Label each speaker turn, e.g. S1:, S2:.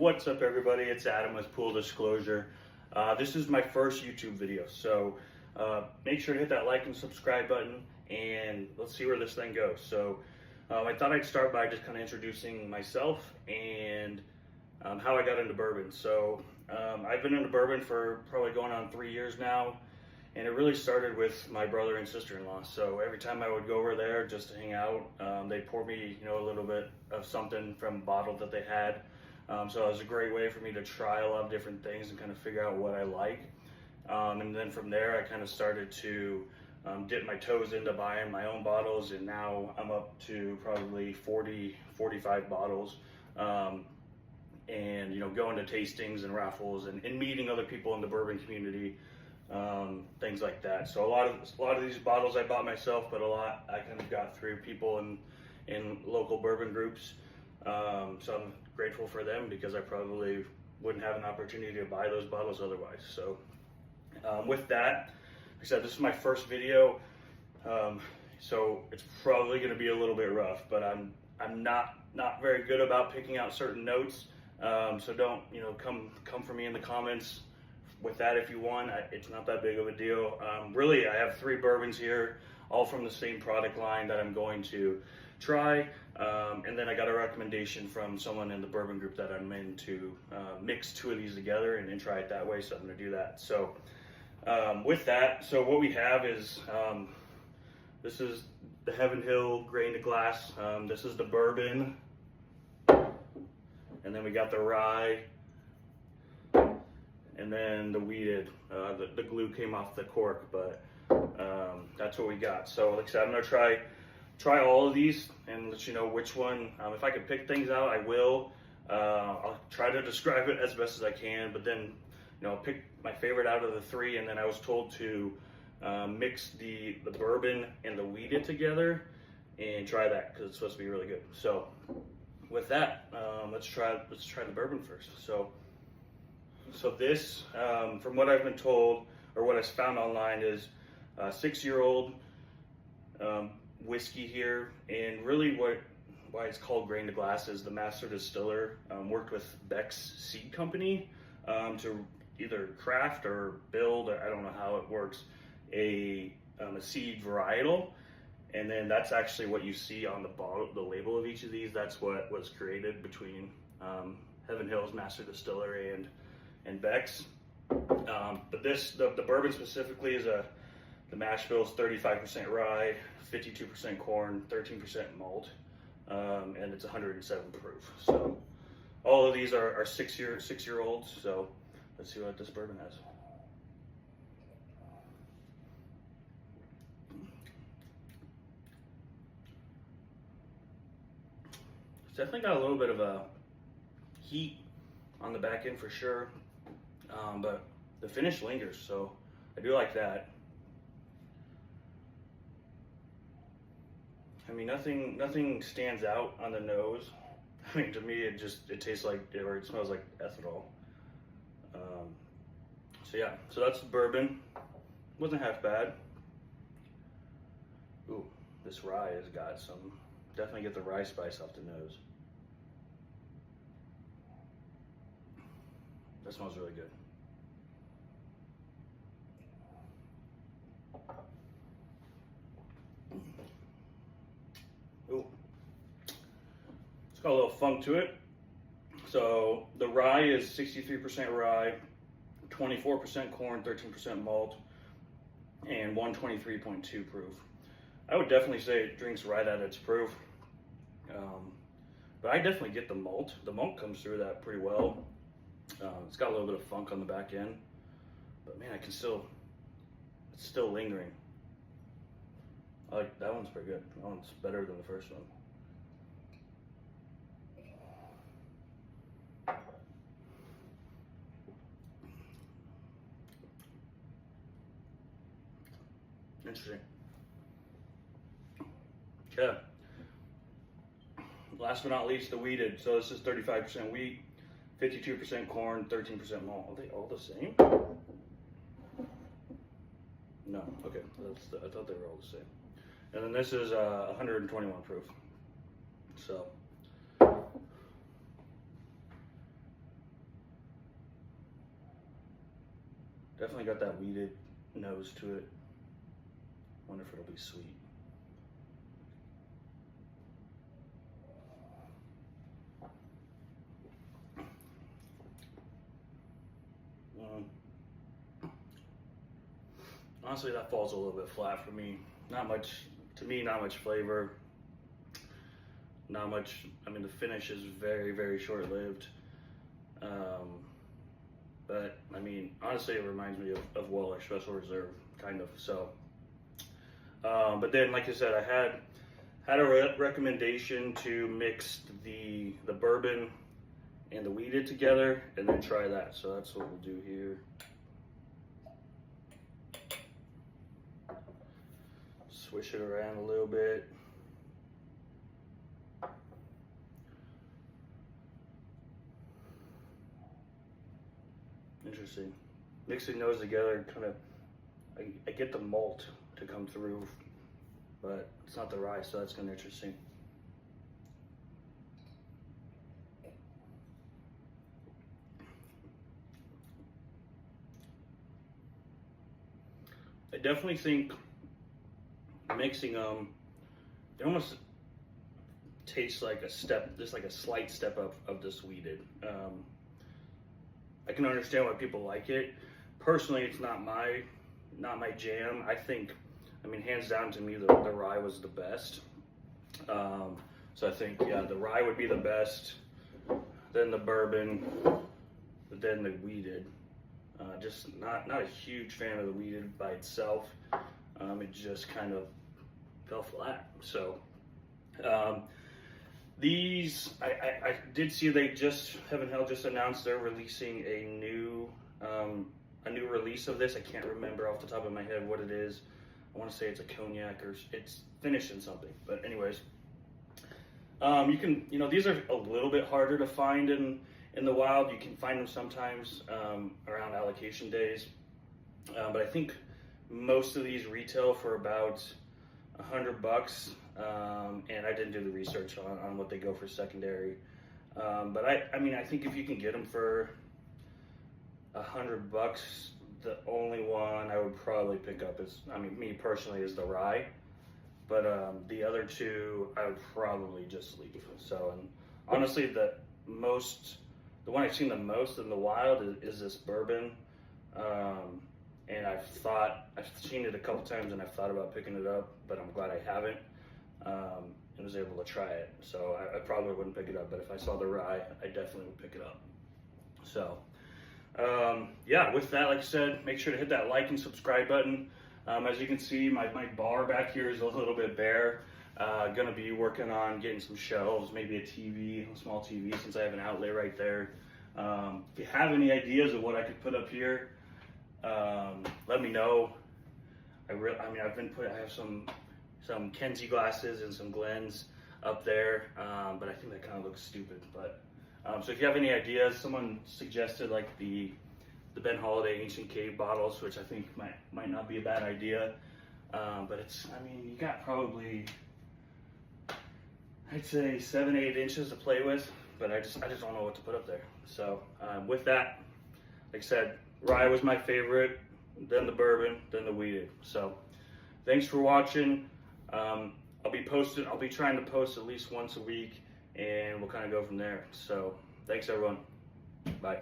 S1: What's up, everybody? It's Adam with Pool Disclosure. This is my first YouTube video, so make sure to hit that like and subscribe button, and let's see where this thing goes. So I thought I'd start by just kind of introducing myself and how I got into bourbon. So I've been into bourbon for probably going on 3 years now, and it really started with my brother and sister-in-law. So every time I would go over there just to hang out, they'd pour me, a little bit of something from a bottle that they had. So it was a great way for me to try a lot of different things and kind of figure out what I like. And then from there, I kind of started to dip my toes into buying my own bottles, and now I'm up to probably 40, 45 bottles. And going to tastings and raffles and meeting other people in the bourbon community, things like that. So a lot of these bottles I bought myself, but a lot I kind of got through people in local bourbon groups. So I'm grateful for them, because I probably wouldn't have an opportunity to buy those bottles otherwise. So with that, like I said, this is my first video, so it's probably going to be a little bit rough, but I'm not very good about picking out certain notes. So don't come for me in the comments with that if you want. It's not that big of a deal. Really, I have 3 bourbons here, all from the same product line that I'm going to try, and then I got a recommendation from someone in the bourbon group that I'm in to mix 2 of these together and then try it that way, so I'm going to do that. So with that, so what we have is this is the Heaven Hill grain to glass. This is the bourbon, and then we got the rye, and then the wheated. The glue came off the cork, but that's what we got. So like I said, I'm going to try all of these and let you know which one. If I can pick things out, I will. I'll try to describe it as best as I can, but then I'll pick my favorite out of the 3, and then I was told to mix the bourbon and the wheated together and try that, because it's supposed to be really good. So with that, let's try the bourbon first. So this, from what I've been told, or what I found online, is a 6-year-old whiskey here. And really why it's called grain to glass is the master distiller worked with Beck's Seed Company to either craft or build, I don't know how it works, a seed varietal. And then that's actually what you see on the bottle, the label of each of these. That's what was created between Heaven Hill's master distillery and Beck's. But the bourbon specifically is the mash bill is 35% rye, 52% corn, 13% malt, and it's 107 proof. So all of these are 6-year-olds. So let's see what this bourbon has. It's definitely got a little bit of a heat on the back end for sure, but the finish lingers, so I do like that. I mean, nothing stands out on the nose. I mean, to me, it tastes like, or it smells like ethanol. So yeah, so that's the bourbon. Wasn't half bad. Ooh, this rye has got some, definitely get the rye spice off the nose. That smells really good. Ooh. It's got a little funk to it. So the rye is 63% rye, 24% corn, 13% malt, and 123.2 proof. I would definitely say it drinks right at its proof. But I definitely get the malt. The malt comes through that pretty well. It's got a little bit of funk on the back end, but man, it's still lingering. I like that one's pretty good. That one's better than the first one. Interesting. Yeah. Last but not least, the wheated. So this is 35% wheat, 52% corn, 13% malt. Are they all the same? No. Okay. I thought they were all the same. And then this is 121 proof. So Definitely got that weeded nose to it. Wonder if it'll be sweet. Honestly, that falls a little bit flat for me. Not much, to me, not much flavor. Not much, I mean, the finish is very, very short-lived. But, I mean, honestly, it reminds me of Weller Special Reserve, kind of, so. But then, like I said, I had a recommendation to mix the bourbon and the wheated together and then try that. So that's what we'll do here. Swish it around a little bit. Interesting. Mixing those together, kind of, I get the malt to come through, but it's not the rye, so that's kind of interesting. I definitely think mixing them, it almost tastes like a step, just like a slight step up of this wheated. I can understand why people like it. Personally, it's not my jam. I think, I mean, hands down to me, the rye was the best. So I think, yeah, the rye would be the best, then the bourbon, then the wheated. Just not a huge fan of the wheated by itself. It just kind of fell flat. So these, I did see they just, Heaven Hell just announced they're releasing a new release of this. I can't remember off the top of my head what it is. I want to say it's a cognac or it's finished in something. But anyways, you can, these are a little bit harder to find in the wild. You can find them sometimes around allocation days. But I think most of these retail for about $100. And I didn't do the research on what they go for secondary. But I mean, I think if you can get them for $100, the only one I would probably pick up is, I mean, me personally, is the rye. But the other two I would probably just leave. So, and honestly, the one I've seen the most in the wild is this bourbon. And I've seen it a couple times and I've thought about picking it up, but I'm glad I haven't. And was able to try it. So I probably wouldn't pick it up, but if I saw the rye, I definitely would pick it up. So, yeah, with that, like I said, make sure to hit that like and subscribe button. As you can see, my bar back here is a little bit bare. Gonna be working on getting some shelves, maybe a small TV, since I have an outlet right there. If you have any ideas of what I could put up here, let me know. I have some Kenzie glasses and some Glens up there, but I think that kind of looks stupid. But so if you have any ideas, someone suggested like the Ben Holiday Ancient Cave bottles, which I think might not be a bad idea. But I mean, you got probably, I'd say 7-8 inches to play with, but I just don't know what to put up there. So with that, like I said, rye was my favorite, then the bourbon, then the wheated. So thanks for watching. I'll be trying to post at least once a week, and we'll kind of go from there. So thanks everyone. Bye.